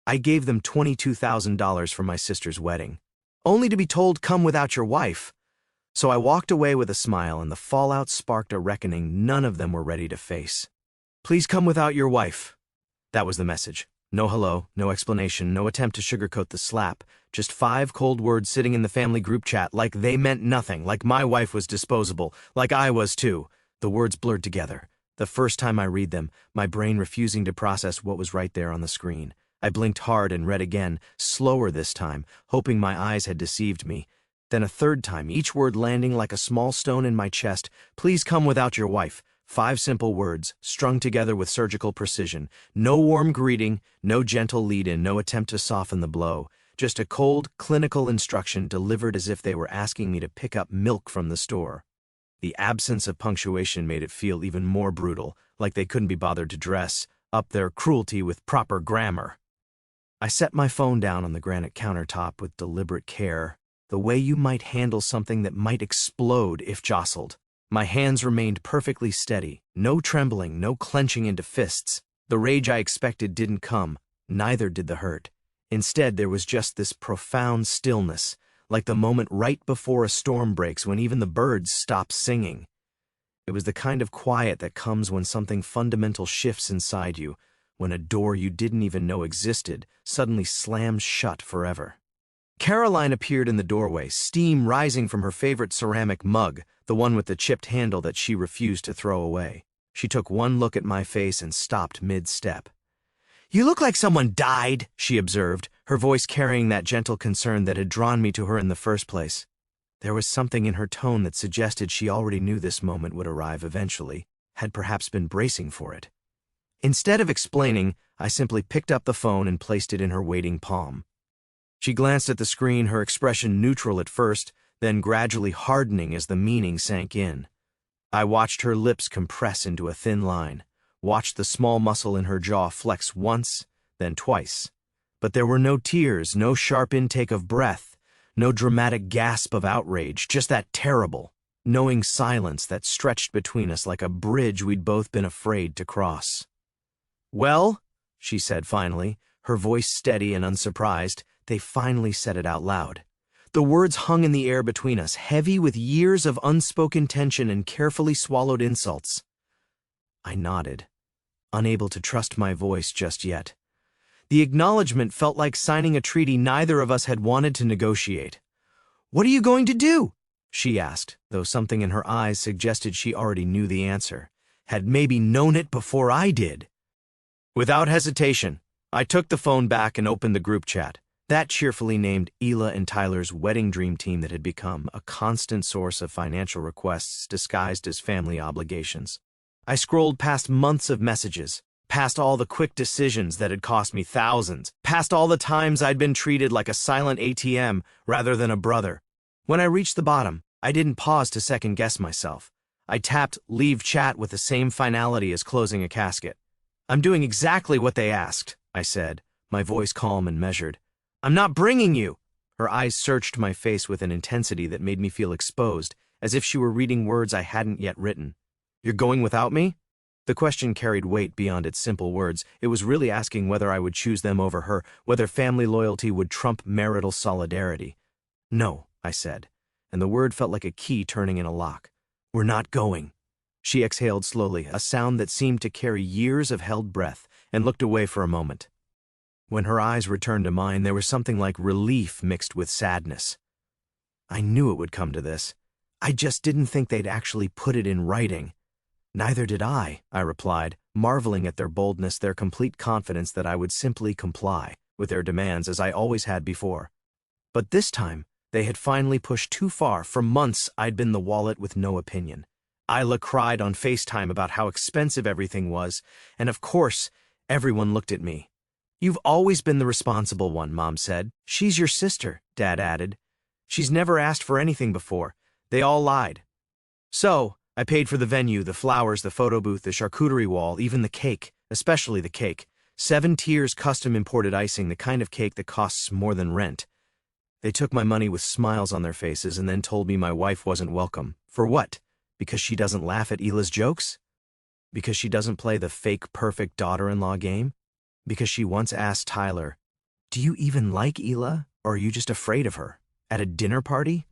I gave them $22,000 for my sister's wedding, only to be told, "Come without your wife." So I walked away with a smile, and the fallout sparked a reckoning none of them were ready to face. "Please come without your wife." That was the message. No hello, no explanation, no attempt to sugarcoat the slap. Just 5 cold words sitting in the family group chat, like they meant nothing, like my wife was disposable, like I was too. The words blurred together. The first time I read them, my brain refusing to process what was right there on the screen. I blinked hard and read again, slower this time, hoping my eyes had deceived me. Then a third time, each word landing like a small stone in my chest. "Please come without your wife." 5 simple words, strung together with surgical precision. No warm greeting, no gentle lead-in, no attempt to soften the blow. Just a cold, clinical instruction delivered as if they were asking me to pick up milk from the store. The absence of punctuation made it feel even more brutal, like they couldn't be bothered to dress up their cruelty with proper grammar. I set my phone down on the granite countertop with deliberate care, the way you might handle something that might explode if jostled. My hands remained perfectly steady, no trembling, no clenching into fists. The rage I expected didn't come, neither did the hurt. Instead, there was just this profound stillness, like the moment right before a storm breaks when even the birds stop singing. It was the kind of quiet that comes when something fundamental shifts inside you, when a door you didn't even know existed suddenly slams shut forever. Caroline appeared in the doorway, steam rising from her favorite ceramic mug, the one with the chipped handle that she refused to throw away. She took one look at my face and stopped mid-step. "You look like someone died," she observed, her voice carrying that gentle concern that had drawn me to her in the first place. There was something in her tone that suggested she already knew this moment would arrive eventually, had perhaps been bracing for it. Instead of explaining, I simply picked up the phone and placed it in her waiting palm. She glanced at the screen, her expression neutral at first, then gradually hardening as the meaning sank in. I watched her lips compress into a thin line, watched the small muscle in her jaw flex once, then twice. But there were no tears, no sharp intake of breath, no dramatic gasp of outrage, just that terrible, knowing silence that stretched between us like a bridge we'd both been afraid to cross. "Well," she said finally, her voice steady and unsurprised. They finally said it out loud. The words hung in the air between us, heavy with years of unspoken tension and carefully swallowed insults. I nodded, unable to trust my voice just yet. The acknowledgement felt like signing a treaty neither of us had wanted to negotiate. "What are you going to do?" she asked, though something in her eyes suggested she already knew the answer, had maybe known it before I did. Without hesitation, I took the phone back and opened the group chat, that cheerfully named Ela and Tyler's wedding dream team that had become a constant source of financial requests disguised as family obligations. I scrolled past months of messages, past all the quick decisions that had cost me thousands, past all the times I'd been treated like a silent ATM rather than a brother. When I reached the bottom, I didn't pause to second-guess myself. I tapped leave chat with the same finality as closing a casket. "I'm doing exactly what they asked," I said, my voice calm and measured. "I'm not bringing you." Her eyes searched my face with an intensity that made me feel exposed, as if she were reading words I hadn't yet written. "You're going without me?" The question carried weight beyond its simple words. It was really asking whether I would choose them over her, whether family loyalty would trump marital solidarity. "No," I said, and the word felt like a key turning in a lock. "We're not going." She exhaled slowly, a sound that seemed to carry years of held breath, and looked away for a moment. When her eyes returned to mine, there was something like relief mixed with sadness. I knew it would come to this. I just didn't think they'd actually put it in writing. "Neither did I replied, marveling at their boldness, their complete confidence that I would simply comply with their demands as I always had before. But this time, they had finally pushed too far. For months, I'd been the wallet with no opinion. Isla cried on FaceTime about how expensive everything was, and of course, everyone looked at me. "You've always been the responsible one," Mom said. "She's your sister," Dad added. "She's never asked for anything before." They all lied. So, I paid for the venue, the flowers, the photo booth, the charcuterie wall, even the cake, especially the cake. 7 tiers custom imported icing, the kind of cake that costs more than rent. They took my money with smiles on their faces and then told me my wife wasn't welcome. For what? Because she doesn't laugh at Ela's jokes? Because she doesn't play the fake perfect daughter-in-law game? Because she once asked Tyler, Do you even like Hila, or are you just afraid of her? At a dinner party?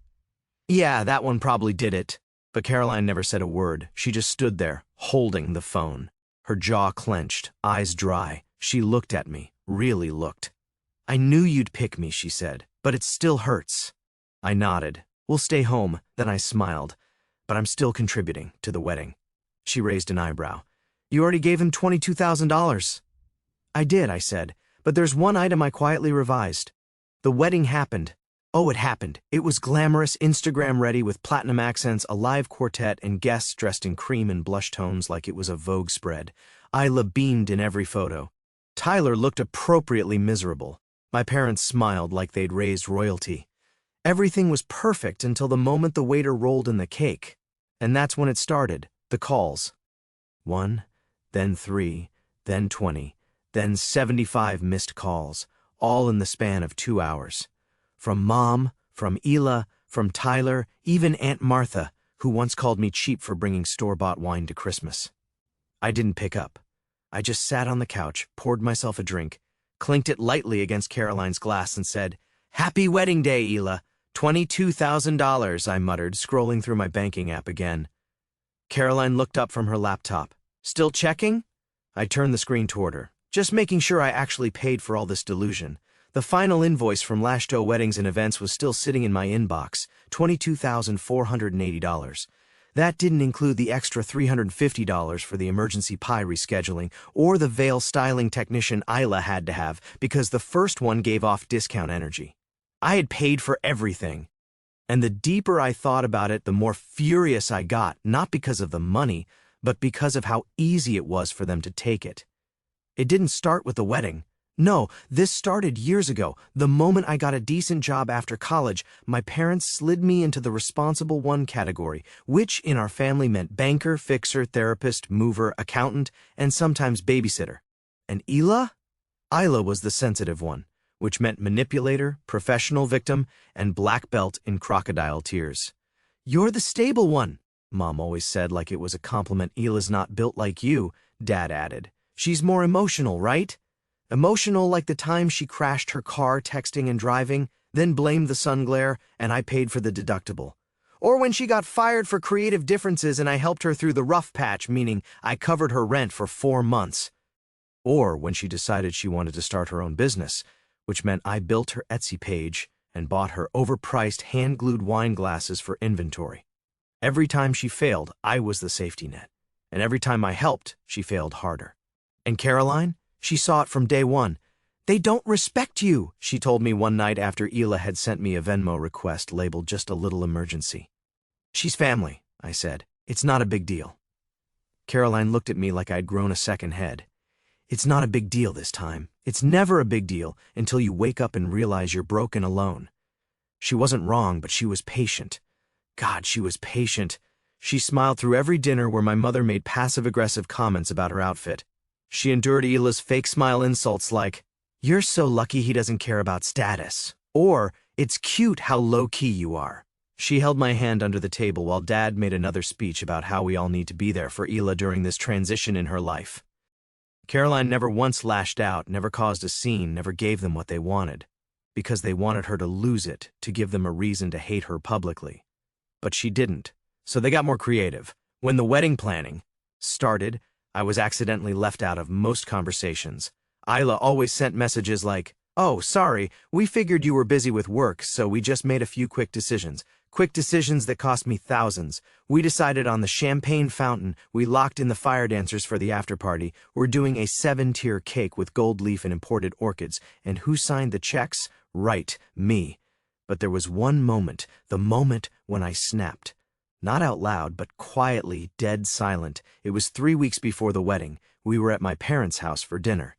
Yeah, that one probably did it. But Caroline never said a word. She just stood there, holding the phone. Her jaw clenched, eyes dry. She looked at me, really looked. I knew you'd pick me, she said, but it still hurts. I nodded. We'll stay home. Then I smiled. But I'm still contributing to the wedding. She raised an eyebrow. You already gave him $22,000. I did, I said, but there's one item I quietly revised. The wedding happened. Oh, it happened. It was glamorous, Instagram-ready with platinum accents, a live quartet, and guests dressed in cream and blush tones like it was a Vogue spread. Isla beamed in every photo. Tyler looked appropriately miserable. My parents smiled like they'd raised royalty. Everything was perfect until the moment the waiter rolled in the cake. And that's when it started, the calls. 1, then 3, then 20, then 75 missed calls, all in the span of 2 hours. From Mom, from Hila, from Tyler, even Aunt Martha, who once called me cheap for bringing store-bought wine to Christmas. I didn't pick up. I just sat on the couch, poured myself a drink, clinked it lightly against Caroline's glass and said, "Happy wedding day, Hila. $22,000, I muttered, scrolling through my banking app again. Caroline looked up from her laptop. Still checking? I turned the screen toward her, just making sure I actually paid for all this delusion. The final invoice from Lashto Weddings and Events was still sitting in my inbox, $22,480. That didn't include the extra $350 for the emergency pie rescheduling or the veil styling technician Isla had to have because the first one gave off discount energy. I had paid for everything. And the deeper I thought about it, the more furious I got, not because of the money, but because of how easy it was for them to take it. It didn't start with the wedding. No, this started years ago. The moment I got a decent job after college, my parents slid me into the responsible one category, which in our family meant banker, fixer, therapist, mover, accountant, and sometimes babysitter. And Hila? Isla was the sensitive one, which meant manipulator, professional victim, and black belt in crocodile tears. You're the stable one, Mom always said like it was a compliment. Hila's not built like you, Dad added. She's more emotional, right? Emotional like the time she crashed her car texting and driving, then blamed the sun glare, and I paid for the deductible. Or when she got fired for creative differences and I helped her through the rough patch, meaning I covered her rent for 4 months. Or when she decided she wanted to start her own business, which meant I built her Etsy page and bought her overpriced hand-glued wine glasses for inventory. Every time she failed, I was the safety net. And every time I helped, she failed harder. And Caroline? She saw it from day one. They don't respect you, she told me one night after Hila had sent me a Venmo request labeled just a little emergency. She's family, I said. It's not a big deal. Caroline looked at me like I'd grown a second head. It's not a big deal this time. It's never a big deal until you wake up and realize you're broken alone. She wasn't wrong, but she was patient. God, she was patient. She smiled through every dinner where my mother made passive-aggressive comments about her outfit. She endured Hila's fake smile insults like, "You're so lucky he doesn't care about status," or, "It's cute how low-key you are." She held my hand under the table while Dad made another speech about how we all need to be there for Hila during this transition in her life. Caroline never once lashed out, never caused a scene, never gave them what they wanted, because they wanted her to lose it, to give them a reason to hate her publicly. But she didn't, so they got more creative. When the wedding planning started, I was accidentally left out of most conversations. Isla always sent messages like, "Oh, sorry, we figured you were busy with work, so we just made a few quick decisions. Quick decisions that cost me thousands. We decided on the champagne fountain. We locked in the fire dancers for the after party. We're doing a 7-tier cake with gold leaf and imported orchids. And who signed the checks? Right, me." But there was one moment, the moment when I snapped. Not out loud, but quietly, dead silent. It was 3 weeks before the wedding. We were at my parents' house for dinner.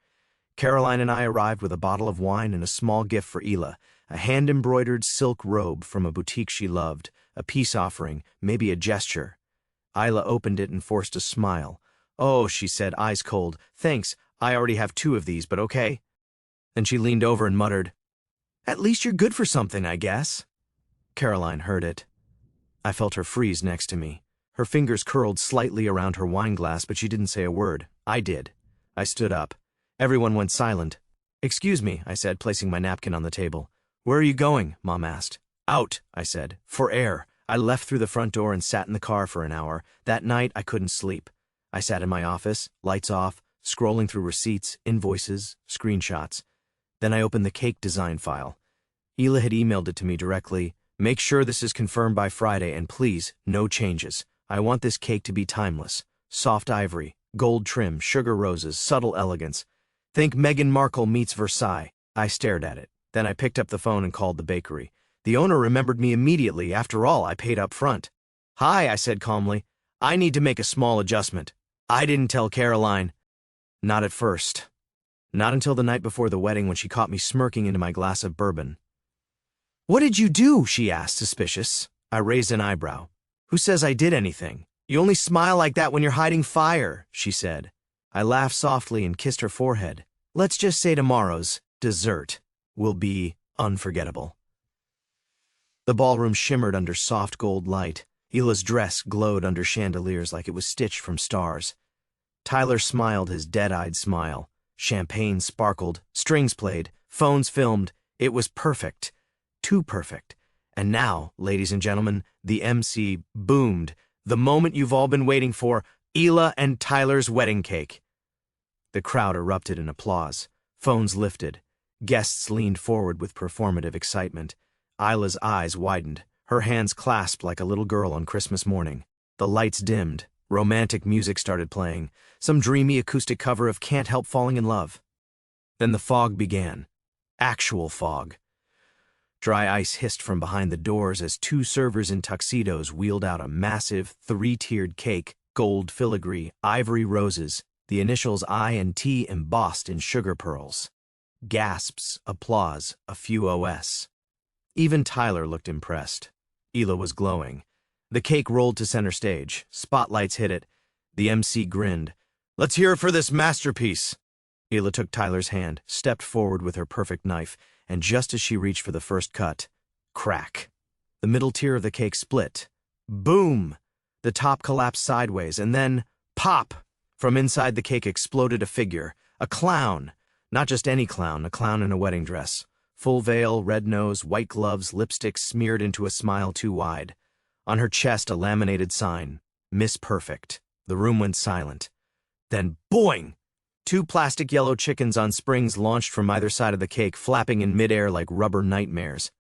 Caroline and I arrived with a bottle of wine and a small gift for Hila, a hand-embroidered silk robe from a boutique she loved, a peace offering, maybe a gesture. Isla opened it and forced a smile. "Oh," she said, eyes cold. "Thanks, I already have 2 of these, but okay." Then she leaned over and muttered, "At least you're good for something, I guess." Caroline heard it. I felt her freeze next to me. Her fingers curled slightly around her wine glass, but she didn't say a word. I did. I stood up. Everyone went silent. "Excuse me," I said, placing my napkin on the table. "Where are you going?" Mom asked. "Out," I said, "for air." I left through the front door and sat in the car for an hour. That night, I couldn't sleep. I sat in my office, lights off, scrolling through receipts, invoices, screenshots. Then I opened the cake design file. Hila had emailed it to me directly. "Make sure this is confirmed by Friday, and please, no changes. I want this cake to be timeless. Soft ivory, gold trim, sugar roses, subtle elegance. Think Meghan Markle meets Versailles." I stared at it. Then I picked up the phone and called the bakery. The owner remembered me immediately. After all, I paid up front. "Hi," I said calmly. "I need to make a small adjustment. I didn't tell Caroline." Not at first. Not until the night before the wedding, when she caught me smirking into my glass of bourbon. "What did you do?" she asked, suspicious. I raised an eyebrow. "Who says I did anything? You only smile like that when you're hiding fire," she said. I laughed softly and kissed her forehead. "Let's just say tomorrow's dessert will be unforgettable." The ballroom shimmered under soft gold light. Hila's dress glowed under chandeliers like it was stitched from stars. Tyler smiled his dead-eyed smile. Champagne sparkled, strings played, phones filmed. It was perfect. Too perfect. And now, ladies and gentlemen, the MC boomed. The moment you've all been waiting for, Hila and Tyler's wedding cake. The crowd erupted in applause. Phones lifted. Guests leaned forward with performative excitement. Hila's eyes widened, her hands clasped like a little girl on Christmas morning. The lights dimmed. Romantic music started playing, some dreamy acoustic cover of Can't Help Falling in Love. Then the fog began. Actual fog. Dry ice hissed from behind the doors as two servers in tuxedos wheeled out a massive, three-tiered cake, gold filigree, ivory roses, the initials I and T embossed in sugar pearls. Gasps, applause, a few OS. Even Tyler looked impressed. Hila was glowing. The cake rolled to center stage. Spotlights hit it. The MC grinned. "Let's hear it for this masterpiece." Hila took Tyler's hand, stepped forward with her perfect knife, and just as she reached for the first cut, crack. The middle tier of the cake split. Boom! The top collapsed sideways, and then pop! From inside the cake exploded a figure, a clown. Not just any clown, a clown in a wedding dress. Full veil, red nose, white gloves, lipstick smeared into a smile too wide. On her chest, a laminated sign, Miss Perfect. The room went silent. Then, boing! Two plastic yellow chickens on springs launched from either side of the cake, flapping in midair like rubber nightmares.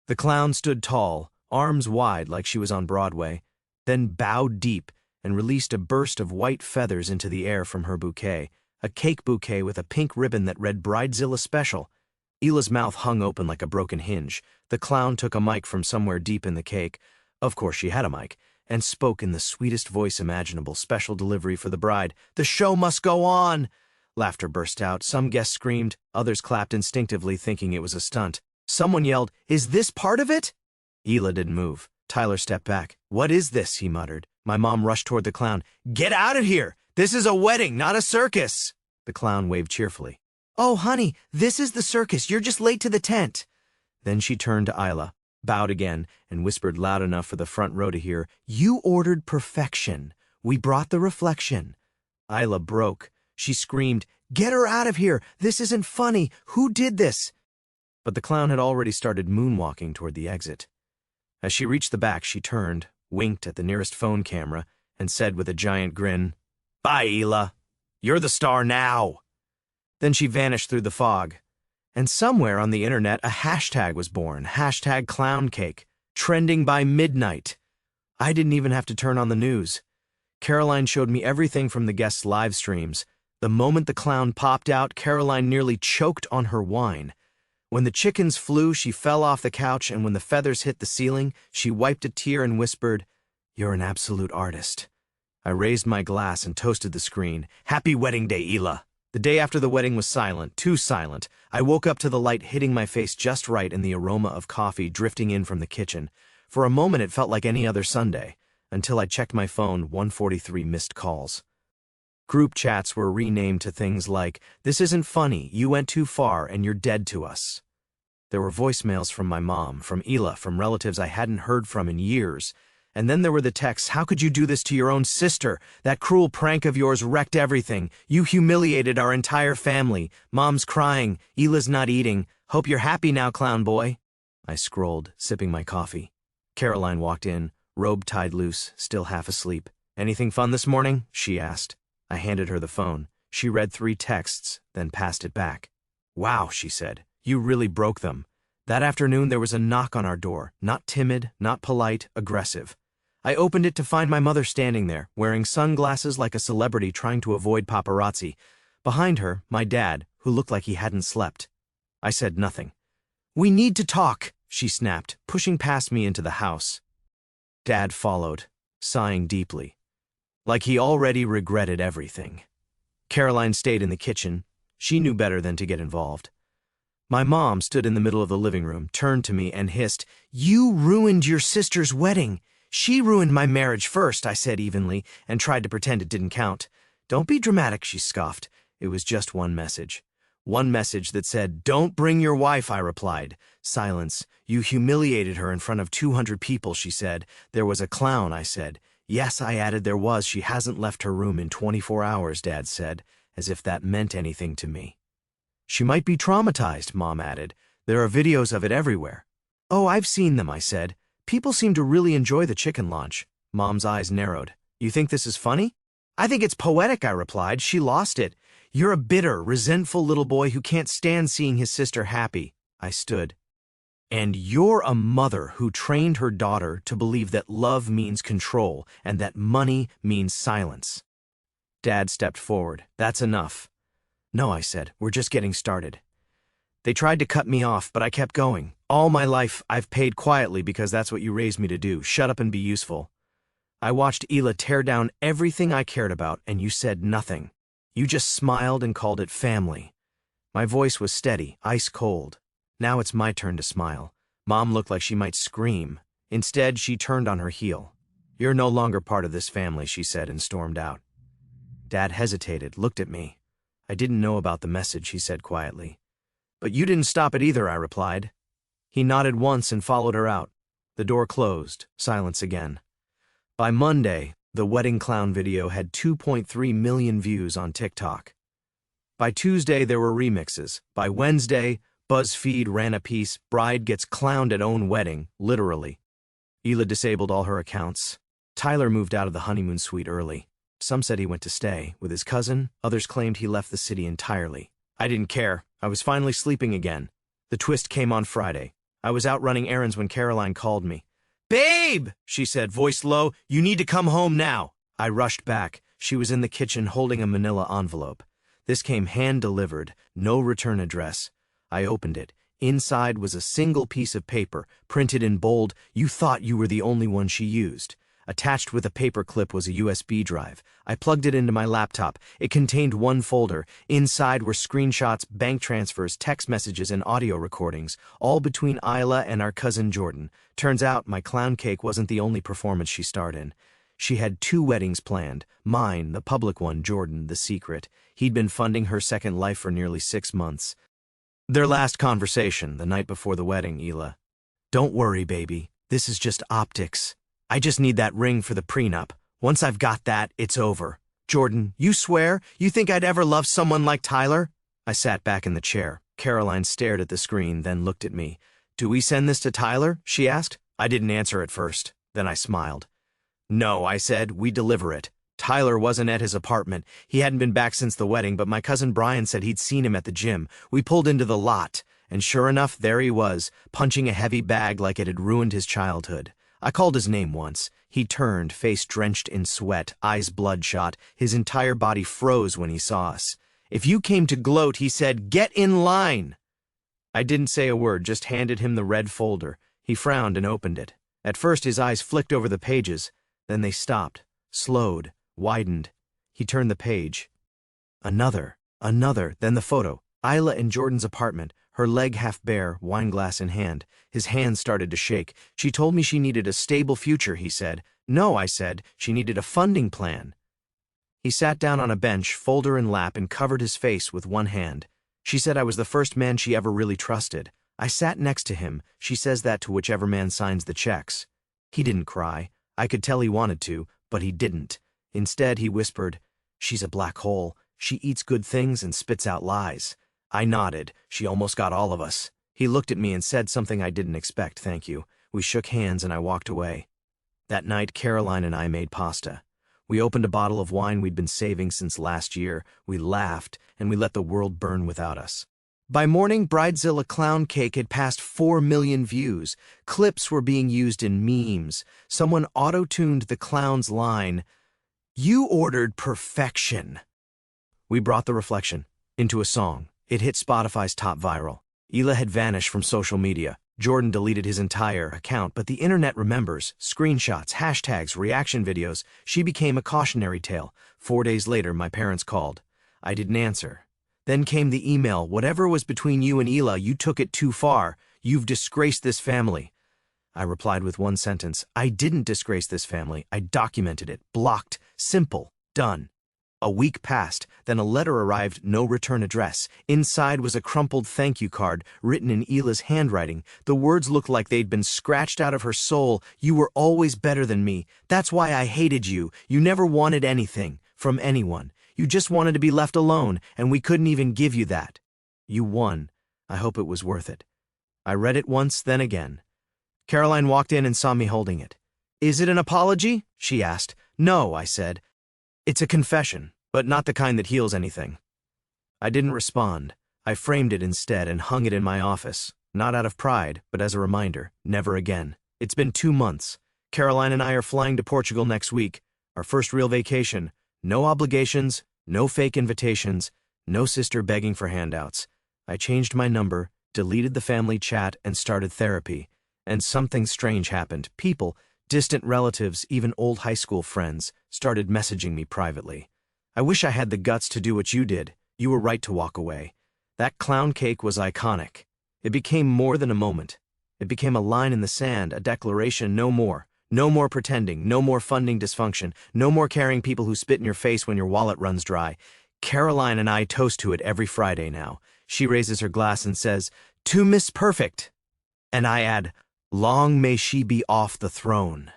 The clown stood tall, arms wide like she was on Broadway, then bowed deep and released a burst of white feathers into the air from her bouquet, a cake bouquet with a pink ribbon that read Bridezilla Special. Hila's mouth hung open like a broken hinge. The clown took a mic from somewhere deep in the cake, of course she had a mic, and spoke in the sweetest voice imaginable, special delivery for the bride. "The show must go on!" Laughter burst out. Some guests screamed. Others clapped instinctively, thinking it was a stunt. Someone yelled, "Is this part of it?" Hila didn't move. Tyler stepped back. "What is this?" he muttered. My mom rushed toward the clown. "Get out of here! This is a wedding, not a circus!" The clown waved cheerfully. "Oh, honey, this is the circus. You're just late to the tent." Then she turned to Hila, bowed again, and whispered loud enough for the front row to hear, "You ordered perfection. We brought the reflection." Hila broke. She screamed, "Get her out of here! This isn't funny! Who did this?" But the clown had already started moonwalking toward the exit. As she reached the back, she turned, winked at the nearest phone camera, and said with a giant grin, "Bye, Hila. You're the star now." Then she vanished through the fog. And somewhere on the internet, a hashtag was born, #clowncake, trending by midnight. I didn't even have to turn on the news. Caroline showed me everything from the guests' live streams. The moment the clown popped out, Caroline nearly choked on her wine. When the chickens flew, she fell off the couch, and when the feathers hit the ceiling, she wiped a tear and whispered, "You're an absolute artist." I raised my glass and toasted the screen. "Happy wedding day, Hila." The day after the wedding was silent, too silent. I woke up to the light hitting my face just right and the aroma of coffee drifting in from the kitchen. For a moment it felt like any other Sunday, until I checked my phone, 143 missed calls. Group chats were renamed to things like, "This isn't funny, you went too far, and you're dead to us." There were voicemails from my mom, from Hila, from relatives I hadn't heard from in years. And then there were the texts. How could you do this to your own sister? That cruel prank of yours wrecked everything. You humiliated our entire family. Mom's crying. Hila's not eating. Hope you're happy now, clown boy. I scrolled, sipping my coffee. Caroline walked in, robe tied loose, still half asleep. Anything fun this morning? She asked. I handed her the phone. She read 3 texts, then passed it back. Wow, she said. You really broke them. That afternoon there was a knock on our door. Not timid, not polite, aggressive. I opened it to find my mother standing there, wearing sunglasses like a celebrity trying to avoid paparazzi. Behind her, my dad, who looked like he hadn't slept. I said nothing. We need to talk, she snapped, pushing past me into the house. Dad followed, sighing deeply, like he already regretted everything. Caroline stayed in the kitchen. She knew better than to get involved. My mom stood in the middle of the living room, turned to me and hissed, "You ruined your sister's wedding." "She ruined my marriage first," I said evenly, and tried to pretend it didn't count. "Don't be dramatic," she scoffed. It was just one message. One message that said, "Don't bring your wife," I replied. Silence. "You humiliated her in front of 200 people," she said. "There was a clown," I said. "Yes," I added, "there was. She hasn't left her room in 24 hours, Dad said, as if that meant anything to me. "She might be traumatized," Mom added. "There are videos of it everywhere." "Oh, I've seen them," I said. "People seem to really enjoy the chicken launch." Mom's eyes narrowed. "You think this is funny?" "I think it's poetic," I replied. "She lost it. You're a bitter, resentful little boy who can't stand seeing his sister happy." I stood. "And you're a mother who trained her daughter to believe that love means control and that money means silence." Dad stepped forward. "That's enough." "No," I said. "We're just getting started." They tried to cut me off, but I kept going. "All my life, I've paid quietly because that's what you raised me to do. Shut up and be useful. I watched Hila tear down everything I cared about, and you said nothing. You just smiled and called it family." My voice was steady, ice cold. Now it's my turn to smile. Mom looked like she might scream. Instead, she turned on her heel. "You're no longer part of this family," she said, and stormed out. Dad hesitated, looked at me. "I didn't know about the message," he said quietly. "But you didn't stop it either," I replied. He nodded once and followed her out. The door closed, silence again. By Monday, the wedding clown video had 2.3 million views on TikTok. By Tuesday, there were remixes. By Wednesday, BuzzFeed ran a piece, "Bride Gets Clowned at Own Wedding," literally. Hila disabled all her accounts. Tyler moved out of the honeymoon suite early. Some said he went to stay with his cousin, others claimed he left the city entirely. I didn't care. I was finally sleeping again. The twist came on Friday. I was out running errands when Caroline called me. "Babe," she said, voice low, "you need to come home now." I rushed back. She was in the kitchen holding a manila envelope. This came hand-delivered, no return address. I opened it. Inside was a single piece of paper, printed in bold, "You thought you were the only one she used." Attached with a paper clip was a USB drive. I plugged it into my laptop. It contained one folder. Inside were screenshots, bank transfers, text messages, and audio recordings, all between Isla and our cousin Jordan. Turns out my clown cake wasn't the only performance she starred in. She had 2 weddings planned. Mine, the public one, Jordan, the secret. He'd been funding her second life for nearly 6 months. Their last conversation, the night before the wedding, Hila. "Don't worry, baby. This is just optics. I just need that ring for the prenup. Once I've got that, it's over. Jordan, you swear? You think I'd ever love someone like Tyler?" I sat back in the chair. Caroline stared at the screen, then looked at me. "Do we send this to Tyler?" she asked. I didn't answer at first. Then I smiled. "No," I said, "we deliver it." Tyler wasn't at his apartment. He hadn't been back since the wedding, but my cousin Brian said he'd seen him at the gym. We pulled into the lot, and sure enough, there he was, punching a heavy bag like it had ruined his childhood. I called his name once. He turned, face drenched in sweat, eyes bloodshot. His entire body froze when he saw us. "If you came to gloat," he said, "get in line." I didn't say a word, just handed him the red folder. He frowned and opened it. At first his eyes flicked over the pages. Then they stopped, slowed, widened. He turned the page. Another, then the photo. Isla in Jordan's apartment, her leg half bare, wineglass in hand. His hands started to shake. "She told me she needed a stable future," he said. "No," I said, "she needed a funding plan." He sat down on a bench, folder in lap, and covered his face with one hand. "She said I was the first man she ever really trusted. I sat next to him. She says that to whichever man signs the checks." He didn't cry. I could tell he wanted to, but he didn't. Instead, he whispered, "She's a black hole. She eats good things and spits out lies." I nodded. She almost got all of us. He looked at me and said something I didn't expect, "Thank you." We shook hands and I walked away. That night, Caroline and I made pasta. We opened a bottle of wine we'd been saving since last year. We laughed, and we let the world burn without us. By morning, Bridezilla Clown Cake had passed 4 million views. Clips were being used in memes. Someone auto-tuned the clown's line, "You ordered perfection." We brought the reflection into a song. It hit Spotify's top viral. Hila had vanished from social media. Jordan deleted his entire account, but the internet remembers. Screenshots, hashtags, reaction videos. She became a cautionary tale. 4 days later, my parents called. I didn't answer. Then came the email, "Whatever was between you and Hila, you took it too far. You've disgraced this family." I replied with one sentence, "I didn't disgrace this family. I documented it. Blocked. Simple. Done." A week passed, then a letter arrived, no return address. Inside was a crumpled thank you card, written in Hila's handwriting. The words looked like they'd been scratched out of her soul. "You were always better than me. That's why I hated you. You never wanted anything from anyone. You just wanted to be left alone, and we couldn't even give you that. You won. I hope it was worth it." I read it once, then again. Caroline walked in and saw me holding it. "Is it an apology?" she asked. "No," I said. "It's a confession, but not the kind that heals anything." I didn't respond. I framed it instead and hung it in my office, not out of pride, but as a reminder, never again. It's been 2 months. Caroline and I are flying to Portugal next week, our first real vacation. No obligations, no fake invitations, no sister begging for handouts. I changed my number, deleted the family chat, and started therapy. And something strange happened. People, distant relatives, even old high school friends, started messaging me privately. "I wish I had the guts to do what you did. You were right to walk away." That clown cake was iconic. It became more than a moment. It became a line in the sand, a declaration: no more. No more pretending, no more funding dysfunction, no more carrying people who spit in your face when your wallet runs dry. Caroline and I toast to it every Friday now. She raises her glass and says, "To Miss Perfect." And I add, "Long may she be off the throne."